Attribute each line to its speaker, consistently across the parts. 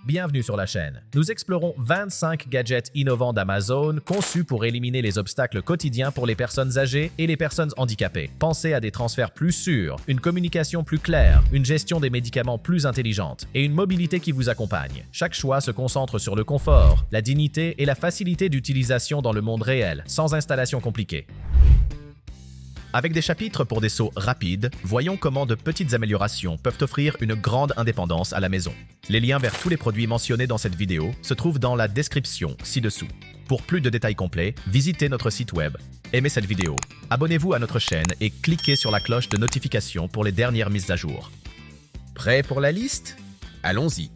Speaker 1: Bienvenue sur la chaîne. Nous explorons 25 gadgets innovants d'Amazon conçus pour éliminer les obstacles quotidiens pour les personnes âgées et les personnes handicapées. Pensez à des transferts plus sûrs, une communication plus claire, une gestion des médicaments plus intelligente et une mobilité qui vous accompagne. Chaque choix se concentre sur le confort, la dignité et la facilité d'utilisation dans le monde réel, sans installation compliquée. Avec des chapitres pour des sauts rapides, voyons comment de petites améliorations peuvent offrir une grande indépendance à la maison. Les liens vers tous les produits mentionnés dans cette vidéo se trouvent dans la description ci-dessous. Pour plus de détails complets, visitez notre site web. Aimez cette vidéo, abonnez-vous à notre chaîne et cliquez sur la cloche de notification pour les dernières mises à jour. Prêt pour la liste? Allons-y.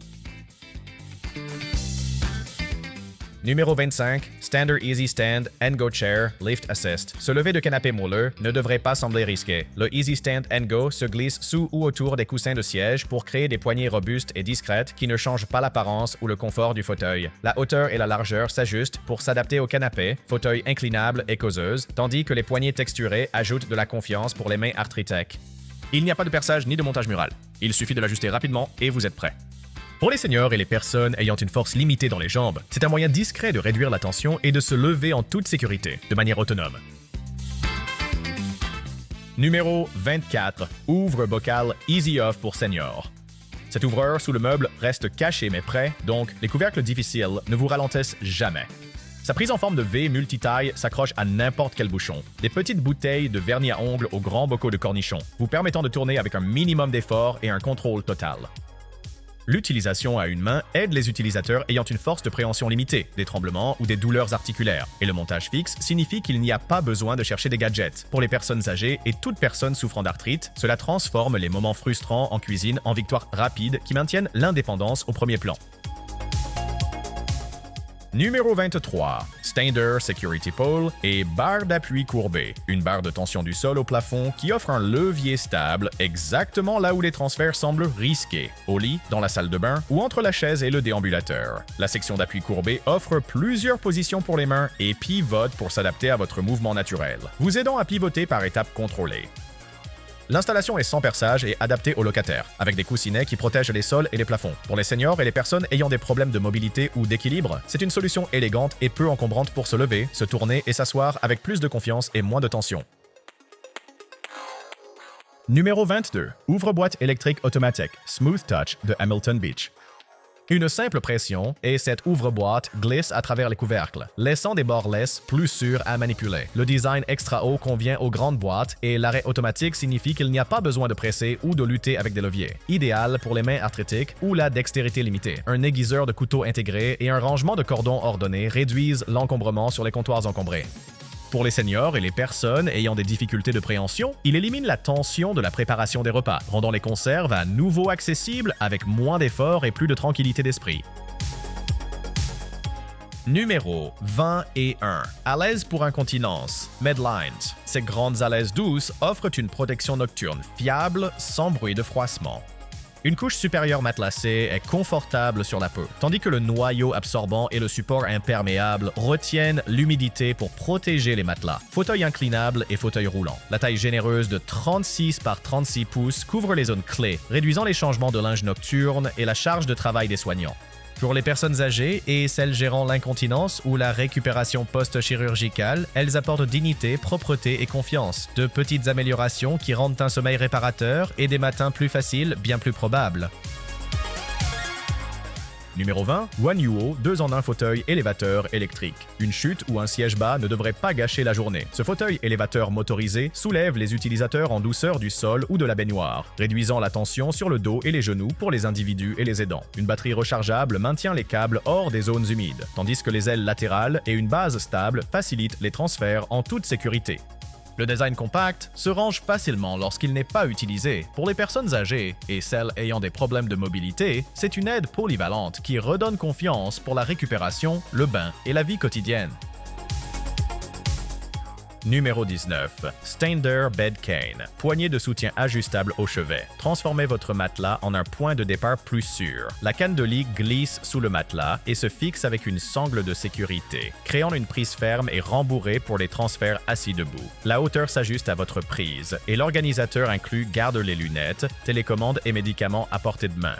Speaker 1: Numéro 25, Standard Easy Stand and Go Chair Lift Assist. Se lever de canapé moelleux ne devrait pas sembler risqué. Le Easy Stand and Go se glisse sous ou autour des coussins de siège pour créer des poignées robustes et discrètes qui ne changent pas l'apparence ou le confort du fauteuil. La hauteur et la largeur s'ajustent pour s'adapter au canapé, fauteuil inclinable et causeuse, tandis que les poignées texturées ajoutent de la confiance pour les mains arthritiques. Il n'y a pas de perçage ni de montage mural. Il suffit de l'ajuster rapidement et vous êtes prêt. Pour les seniors et les personnes ayant une force limitée dans les jambes, c'est un moyen discret de réduire la tension et de se lever en toute sécurité, de manière autonome. Numéro 24. Ouvre-bocal Easy Off pour seniors. Cet ouvreur sous le meuble reste caché mais prêt, donc les couvercles difficiles ne vous ralentissent jamais. Sa prise en forme de V multitaille s'accroche à n'importe quel bouchon. Des petites bouteilles de vernis à ongles aux grands bocaux de cornichons, vous permettant de tourner avec un minimum d'effort et un contrôle total. L'utilisation à une main aide les utilisateurs ayant une force de préhension limitée, des tremblements ou des douleurs articulaires. Et le montage fixe signifie qu'il n'y a pas besoin de chercher des gadgets. Pour les personnes âgées et toute personne souffrant d'arthrite, cela transforme les moments frustrants en cuisine en victoires rapides qui maintiennent l'indépendance au premier plan. Numéro 23. Stander Security Pole et barre d'appui courbée. Une barre de tension du sol au plafond qui offre un levier stable exactement là où les transferts semblent risqués. Au lit, dans la salle de bain ou entre la chaise et le déambulateur. La section d'appui courbé offre plusieurs positions pour les mains et pivote pour s'adapter à votre mouvement naturel, vous aidant à pivoter par étapes contrôlées. L'installation est sans perçage et adaptée aux locataires, avec des coussinets qui protègent les sols et les plafonds. Pour les seniors et les personnes ayant des problèmes de mobilité ou d'équilibre, c'est une solution élégante et peu encombrante pour se lever, se tourner et s'asseoir avec plus de confiance et moins de tension. Numéro 22. Ouvre-boîte électrique automatique Smooth Touch de Hamilton Beach. Une simple pression et cette ouvre-boîte glisse à travers les couvercles, laissant des bords lisses plus sûrs à manipuler. Le design extra haut convient aux grandes boîtes et l'arrêt automatique signifie qu'il n'y a pas besoin de presser ou de lutter avec des leviers. Idéal pour les mains arthritiques ou la dextérité limitée. Un aiguiseur de couteau intégré et un rangement de cordons ordonné réduisent l'encombrement sur les comptoirs encombrés. Pour les seniors et les personnes ayant des difficultés de préhension, il élimine la tension de la préparation des repas, rendant les conserves à nouveau accessibles avec moins d'efforts et plus de tranquillité d'esprit. Numéro 21. À l'aise pour incontinence, Medlines. Ces grandes alaises douces offrent une protection nocturne fiable sans bruit de froissement. Une couche supérieure matelassée est confortable sur la peau, tandis que le noyau absorbant et le support imperméable retiennent l'humidité pour protéger les matelas. Fauteuil inclinable et fauteuil roulant. La taille généreuse de 36 par 36 pouces couvre les zones clés, réduisant les changements de linge nocturne et la charge de travail des soignants. Pour les personnes âgées et celles gérant l'incontinence ou la récupération post-chirurgicale, elles apportent dignité, propreté et confiance. De petites améliorations qui rendent un sommeil réparateur et des matins plus faciles, bien plus probables. Numéro 20. One UO 2-en-1 fauteuil élévateur électrique. Une chute ou un siège bas ne devrait pas gâcher la journée. Ce fauteuil élévateur motorisé soulève les utilisateurs en douceur du sol ou de la baignoire, réduisant la tension sur le dos et les genoux pour les individus et les aidants. Une batterie rechargeable maintient les câbles hors des zones humides, tandis que les ailes latérales et une base stable facilitent les transferts en toute sécurité. Le design compact se range facilement lorsqu'il n'est pas utilisé. Pour les personnes âgées et celles ayant des problèmes de mobilité, c'est une aide polyvalente qui redonne confiance pour la récupération, le bain et la vie quotidienne. Numéro 19. Stander Bed Cane. Poignée de soutien ajustable au chevet. Transformez votre matelas en un point de départ plus sûr. La canne de lit glisse sous le matelas et se fixe avec une sangle de sécurité, créant une prise ferme et rembourrée pour les transferts assis debout. La hauteur s'ajuste à votre prise et l'organisateur inclut garde les lunettes, télécommande et médicaments à portée de main.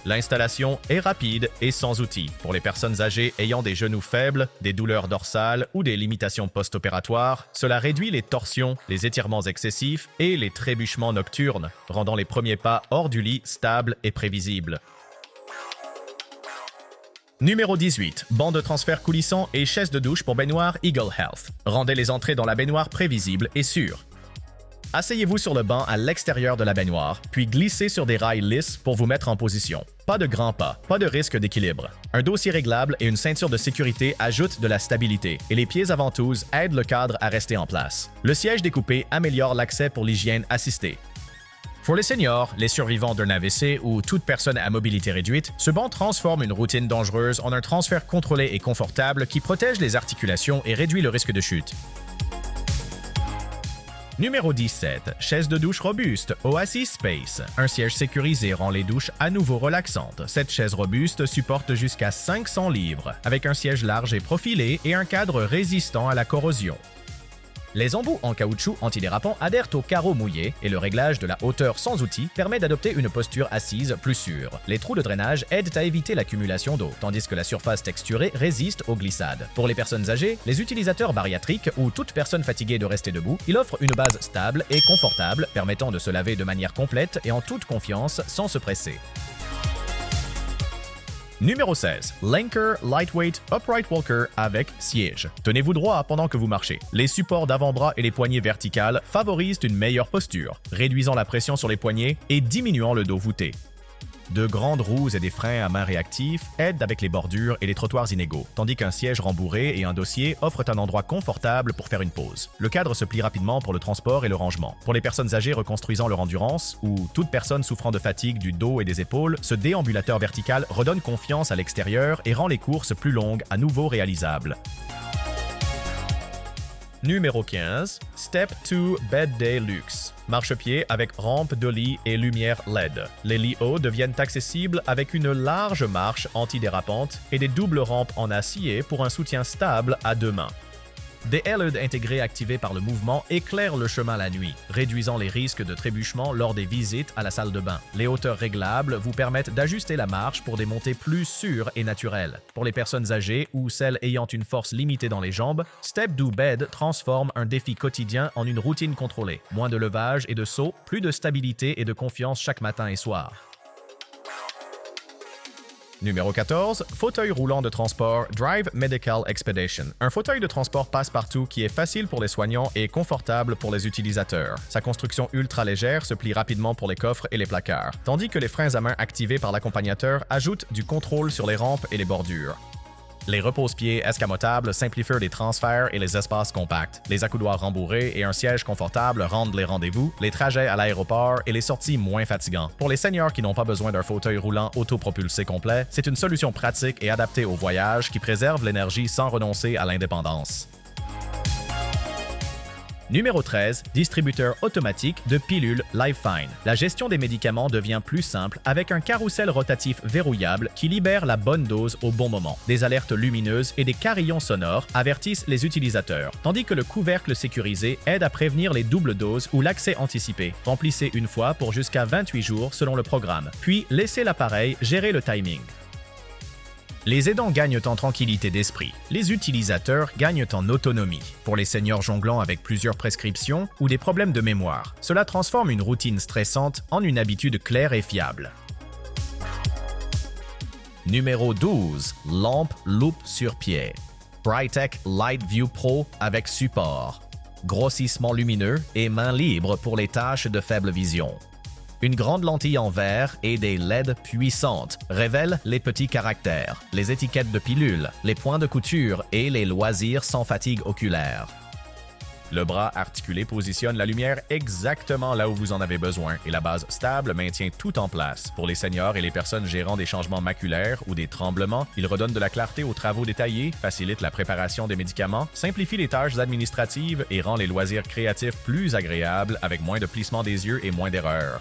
Speaker 1: L'installation est rapide et sans outils. Pour les personnes âgées ayant des genoux faibles, des douleurs dorsales ou des limitations post-opératoires, cela réduit les torsions, les étirements excessifs et les trébuchements nocturnes, rendant les premiers pas hors du lit stables et prévisibles. Numéro 18. Banc de transfert coulissant et chaise de douche pour baignoire Eagle Health. Rendez les entrées dans la baignoire prévisibles et sûres. Asseyez-vous sur le banc à l'extérieur de la baignoire, puis glissez sur des rails lisses pour vous mettre en position. Pas de grands pas, pas de risque d'équilibre. Un dossier réglable et une ceinture de sécurité ajoutent de la stabilité, et les pieds à ventouses aident le cadre à rester en place. Le siège découpé améliore l'accès pour l'hygiène assistée. Pour les seniors, les survivants d'un AVC ou toute personne à mobilité réduite, ce banc transforme une routine dangereuse en un transfert contrôlé et confortable qui protège les articulations et réduit le risque de chute. Numéro 17. Chaise de douche robuste, Oasis Space. Un siège sécurisé rend les douches à nouveau relaxantes. Cette chaise robuste supporte jusqu'à 500 livres, avec un siège large et profilé et un cadre résistant à la corrosion. Les embouts en caoutchouc antidérapant adhèrent aux carreaux mouillés et le réglage de la hauteur sans outil permet d'adopter une posture assise plus sûre. Les trous de drainage aident à éviter l'accumulation d'eau, tandis que la surface texturée résiste aux glissades. Pour les personnes âgées, les utilisateurs bariatriques ou toute personne fatiguée de rester debout, il offre une base stable et confortable permettant de se laver de manière complète et en toute confiance sans se presser. Numéro 16. Lanker Lightweight Upright Walker avec siège. Tenez-vous droit pendant que vous marchez. Les supports d'avant-bras et les poignées verticales favorisent une meilleure posture, réduisant la pression sur les poignets et diminuant le dos voûté. De grandes roues et des freins à main réactifs aident avec les bordures et les trottoirs inégaux, tandis qu'un siège rembourré et un dossier offrent un endroit confortable pour faire une pause. Le cadre se plie rapidement pour le transport et le rangement. Pour les personnes âgées reconstruisant leur endurance ou toute personne souffrant de fatigue du dos et des épaules, ce déambulateur vertical redonne confiance à l'extérieur et rend les courses plus longues à nouveau réalisables. Numéro 15. Step 2 Bed Day Luxe. Marchepied avec rampe de lit et lumière LED. Les lits hauts deviennent accessibles avec une large marche antidérapante et des doubles rampes en acier pour un soutien stable à deux mains. Des LED intégrés activés par le mouvement éclairent le chemin la nuit, réduisant les risques de trébuchement lors des visites à la salle de bain. Les hauteurs réglables vous permettent d'ajuster la marche pour des montées plus sûres et naturelles. Pour les personnes âgées ou celles ayant une force limitée dans les jambes, Step 2 Bed transforme un défi quotidien en une routine contrôlée. Moins de levage et de saut, plus de stabilité et de confiance chaque matin et soir. Numéro 14. Fauteuil roulant de transport Drive Medical Expedition. Un fauteuil de transport passe-partout qui est facile pour les soignants et confortable pour les utilisateurs. Sa construction ultra légère se plie rapidement pour les coffres et les placards, tandis que les freins à main activés par l'accompagnateur ajoutent du contrôle sur les rampes et les bordures. Les repose-pieds escamotables simplifient les transferts et les espaces compacts. Les accoudoirs rembourrés et un siège confortable rendent les rendez-vous, les trajets à l'aéroport et les sorties moins fatigants. Pour les seniors qui n'ont pas besoin d'un fauteuil roulant autopropulsé complet, c'est une solution pratique et adaptée au voyage qui préserve l'énergie sans renoncer à l'indépendance. Numéro 13. Distributeur automatique de pilules Lifefine. La gestion des médicaments devient plus simple avec un carrousel rotatif verrouillable qui libère la bonne dose au bon moment. Des alertes lumineuses et des carillons sonores avertissent les utilisateurs, tandis que le couvercle sécurisé aide à prévenir les doubles doses ou l'accès anticipé. Remplissez une fois pour jusqu'à 28 jours selon le programme, puis laissez l'appareil gérer le timing. Les aidants gagnent en tranquillité d'esprit. Les utilisateurs gagnent en autonomie. Pour les seniors jonglant avec plusieurs prescriptions ou des problèmes de mémoire, cela transforme une routine stressante en une habitude claire et fiable. Numéro 12. Lampe loupe sur pied. Brightech Light View Pro avec support. Grossissement lumineux et main libre pour les tâches de faible vision. Une grande lentille en verre et des LED puissantes révèlent les petits caractères, les étiquettes de pilules, les points de couture et les loisirs sans fatigue oculaire. Le bras articulé positionne la lumière exactement là où vous en avez besoin et la base stable maintient tout en place. Pour les seniors et les personnes gérant des changements maculaires ou des tremblements, il redonne de la clarté aux travaux détaillés, facilite la préparation des médicaments, simplifie les tâches administratives et rend les loisirs créatifs plus agréables avec moins de plissement des yeux et moins d'erreurs.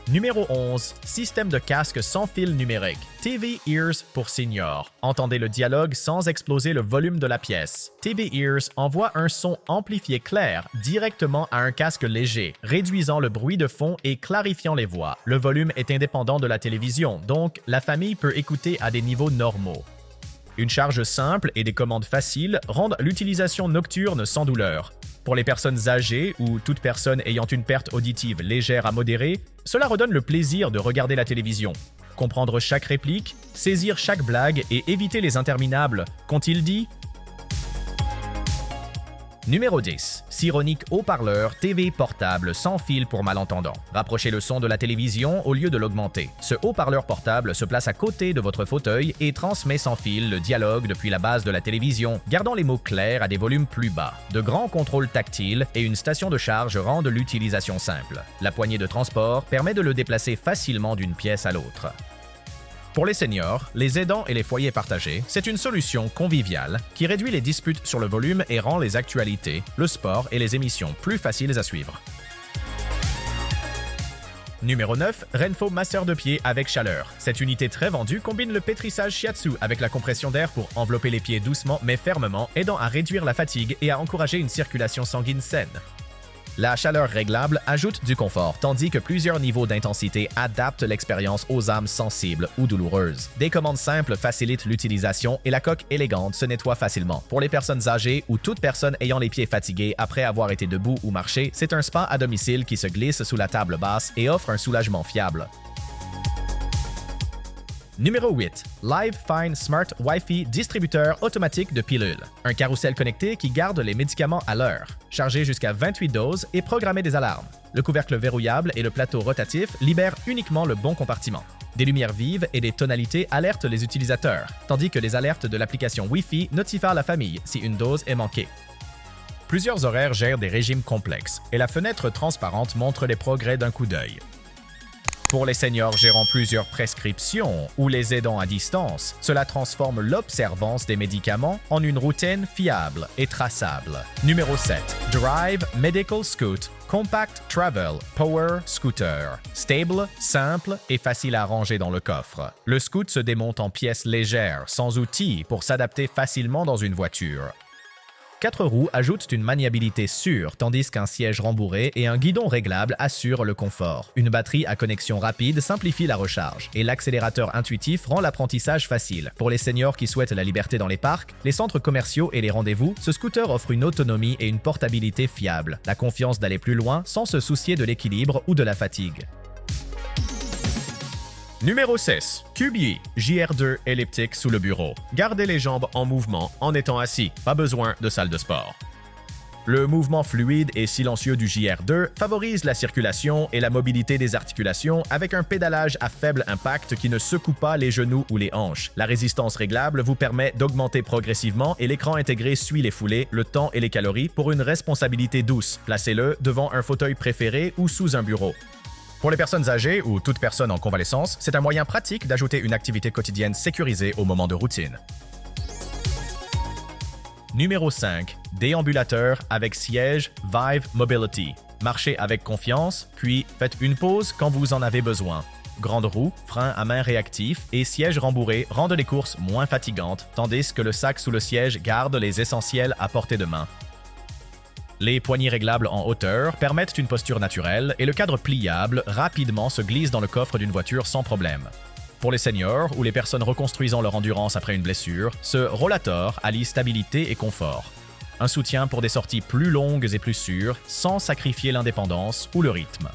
Speaker 1: Numéro 11. Système de casque sans fil numérique. TV Ears pour seniors. Entendez le dialogue sans exploser le volume de la pièce. TV Ears envoie un son amplifié clair directement à un casque léger, réduisant le bruit de fond et clarifiant les voix. Le volume est indépendant de la télévision, donc la famille peut écouter à des niveaux normaux. Une charge simple et des commandes faciles rendent l'utilisation nocturne sans douleur. Pour les personnes âgées ou toute personne ayant une perte auditive légère à modérée, cela redonne le plaisir de regarder la télévision. Comprendre chaque réplique, saisir chaque blague et éviter les interminables « qu'ont-ils dit ?» Numéro 10. Sironic haut-parleur TV portable sans fil pour malentendants. Rapprochez le son de la télévision au lieu de l'augmenter. Ce haut-parleur portable se place à côté de votre fauteuil et transmet sans fil le dialogue depuis la base de la télévision, gardant les mots clairs à des volumes plus bas. De grands contrôles tactiles et une station de charge rendent l'utilisation simple. La poignée de transport permet de le déplacer facilement d'une pièce à l'autre. Pour les seniors, les aidants et les foyers partagés, c'est une solution conviviale qui réduit les disputes sur le volume et rend les actualités, le sport et les émissions plus faciles à suivre. Numéro 9. Renpho masseur de pieds avec chaleur. Cette unité très vendue combine le pétrissage shiatsu avec la compression d'air pour envelopper les pieds doucement mais fermement, aidant à réduire la fatigue et à encourager une circulation sanguine saine. La chaleur réglable ajoute du confort, tandis que plusieurs niveaux d'intensité adaptent l'expérience aux âmes sensibles ou douloureuses. Des commandes simples facilitent l'utilisation et la coque élégante se nettoie facilement. Pour les personnes âgées ou toute personne ayant les pieds fatigués après avoir été debout ou marché, c'est un spa à domicile qui se glisse sous la table basse et offre un soulagement fiable. Numéro 8. Live Fine Smart Wi-Fi distributeur automatique de pilules. Un carrousel connecté qui garde les médicaments à l'heure. Chargé jusqu'à 28 doses et programmer des alarmes. Le couvercle verrouillable et le plateau rotatif libèrent uniquement le bon compartiment. Des lumières vives et des tonalités alertent les utilisateurs, tandis que les alertes de l'application Wi-Fi notifient la famille si une dose est manquée. Plusieurs horaires gèrent des régimes complexes et la fenêtre transparente montre les progrès d'un coup d'œil. Pour les seniors gérant plusieurs prescriptions ou les aidants à distance, cela transforme l'observance des médicaments en une routine fiable et traçable. Numéro 7. Drive Medical Scoot Compact Travel Power Scooter. Stable, simple et facile à ranger dans le coffre. Le scoot se démonte en pièces légères, sans outils, pour s'adapter facilement dans une voiture. 4 roues ajoutent une maniabilité sûre, tandis qu'un siège rembourré et un guidon réglable assurent le confort. Une batterie à connexion rapide simplifie la recharge, et l'accélérateur intuitif rend l'apprentissage facile. Pour les seniors qui souhaitent la liberté dans les parcs, les centres commerciaux et les rendez-vous, ce scooter offre une autonomie et une portabilité fiable, la confiance d'aller plus loin sans se soucier de l'équilibre ou de la fatigue. Numéro 6. QBE, JR2 elliptique sous le bureau. Gardez les jambes en mouvement en étant assis, pas besoin de salle de sport. Le mouvement fluide et silencieux du JR2 favorise la circulation et la mobilité des articulations avec un pédalage à faible impact qui ne secoue pas les genoux ou les hanches. La résistance réglable vous permet d'augmenter progressivement et l'écran intégré suit les foulées, le temps et les calories pour une responsabilité douce. Placez-le devant un fauteuil préféré ou sous un bureau. Pour les personnes âgées ou toute personne en convalescence, c'est un moyen pratique d'ajouter une activité quotidienne sécurisée au moment de routine. Numéro 5. Déambulateur avec siège Vive Mobility. Marchez avec confiance, puis faites une pause quand vous en avez besoin. Grande roue, frein à main réactif et siège rembourré rendent les courses moins fatigantes, tandis que le sac sous le siège garde les essentiels à portée de main. Les poignées réglables en hauteur permettent une posture naturelle et le cadre pliable rapidement se glisse dans le coffre d'une voiture sans problème. Pour les seniors ou les personnes reconstruisant leur endurance après une blessure, ce rollator allie stabilité et confort. Un soutien pour des sorties plus longues et plus sûres sans sacrifier l'indépendance ou le rythme.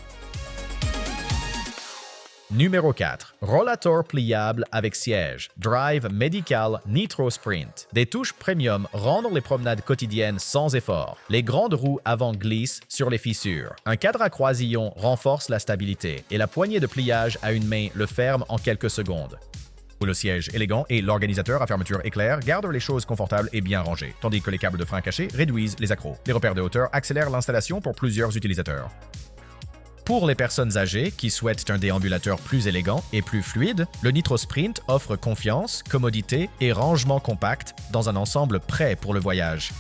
Speaker 1: Numéro 4. Rollator pliable avec siège. Drive Medical Nitro Sprint. Des touches premium rendent les promenades quotidiennes sans effort. Les grandes roues avant glissent sur les fissures. Un cadre à croisillon renforce la stabilité et la poignée de pliage à une main le ferme en quelques secondes. Le siège élégant et l'organisateur à fermeture éclair gardent les choses confortables et bien rangées, tandis que les câbles de frein cachés réduisent les accros. Les repères de hauteur accélèrent l'installation pour plusieurs utilisateurs. Pour les personnes âgées qui souhaitent un déambulateur plus élégant et plus fluide, le Nitro Sprint offre confiance, commodité et rangement compact dans un ensemble prêt pour le voyage.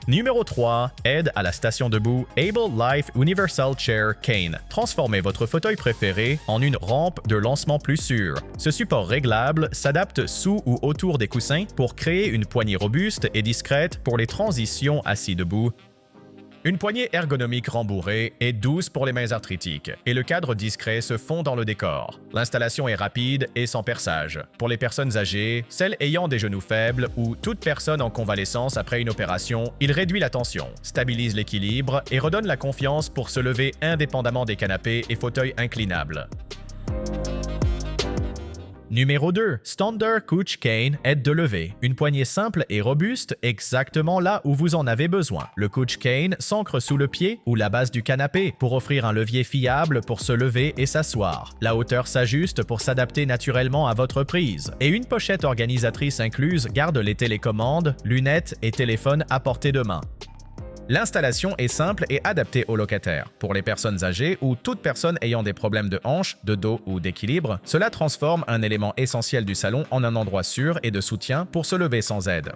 Speaker 1: Numéro 3. Aide à la station debout Able Life Universal Chair Cane. Transformez votre fauteuil préféré en une rampe de lancement plus sûre. Ce support réglable s'adapte sous ou autour des coussins pour créer une poignée robuste et discrète pour les transitions assis debout. Une poignée ergonomique rembourrée est douce pour les mains arthritiques et le cadre discret se fond dans le décor. L'installation est rapide et sans perçage. Pour les personnes âgées, celles ayant des genoux faibles ou toute personne en convalescence après une opération, il réduit la tension, stabilise l'équilibre et redonne la confiance pour se lever indépendamment des canapés et fauteuils inclinables. Numéro 2. Standard Couch Cane aide de lever. Une poignée simple et robuste, exactement là où vous en avez besoin. Le Couch Cane s'ancre sous le pied ou la base du canapé pour offrir un levier fiable pour se lever et s'asseoir. La hauteur s'ajuste pour s'adapter naturellement à votre prise. Et une pochette organisatrice incluse garde les télécommandes, lunettes et téléphones à portée de main. L'installation est simple et adaptée aux locataires. Pour les personnes âgées ou toute personne ayant des problèmes de hanche, de dos ou d'équilibre, cela transforme un élément essentiel du salon en un endroit sûr et de soutien pour se lever sans aide.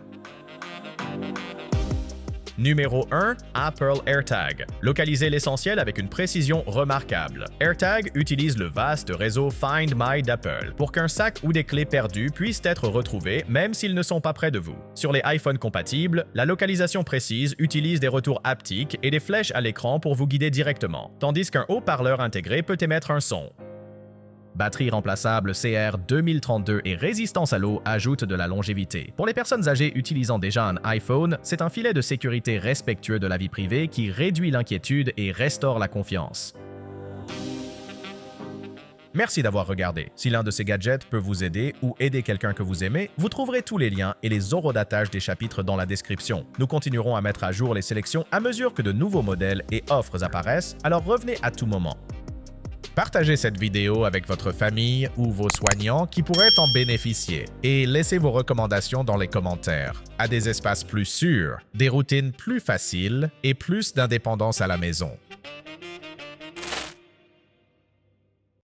Speaker 1: Numéro 1. Apple AirTag. Localisez l'essentiel avec une précision remarquable. AirTag utilise le vaste réseau Find My d'Apple pour qu'un sac ou des clés perdues puissent être retrouvés même s'ils ne sont pas près de vous. Sur les iPhones compatibles, la localisation précise utilise des retours haptiques et des flèches à l'écran pour vous guider directement, tandis qu'un haut-parleur intégré peut émettre un son. Batterie remplaçable CR 2032 et résistance à l'eau ajoutent de la longévité. Pour les personnes âgées utilisant déjà un iPhone, c'est un filet de sécurité respectueux de la vie privée qui réduit l'inquiétude et restaure la confiance. Merci d'avoir regardé. Si l'un de ces gadgets peut vous aider ou aider quelqu'un que vous aimez, vous trouverez tous les liens et les horodatage des chapitres dans la description. Nous continuerons à mettre à jour les sélections à mesure que de nouveaux modèles et offres apparaissent, alors revenez à tout moment. Partagez cette vidéo avec votre famille ou vos soignants qui pourraient en bénéficier et laissez vos recommandations dans les commentaires. À des espaces plus sûrs, des routines plus faciles et plus d'indépendance à la maison.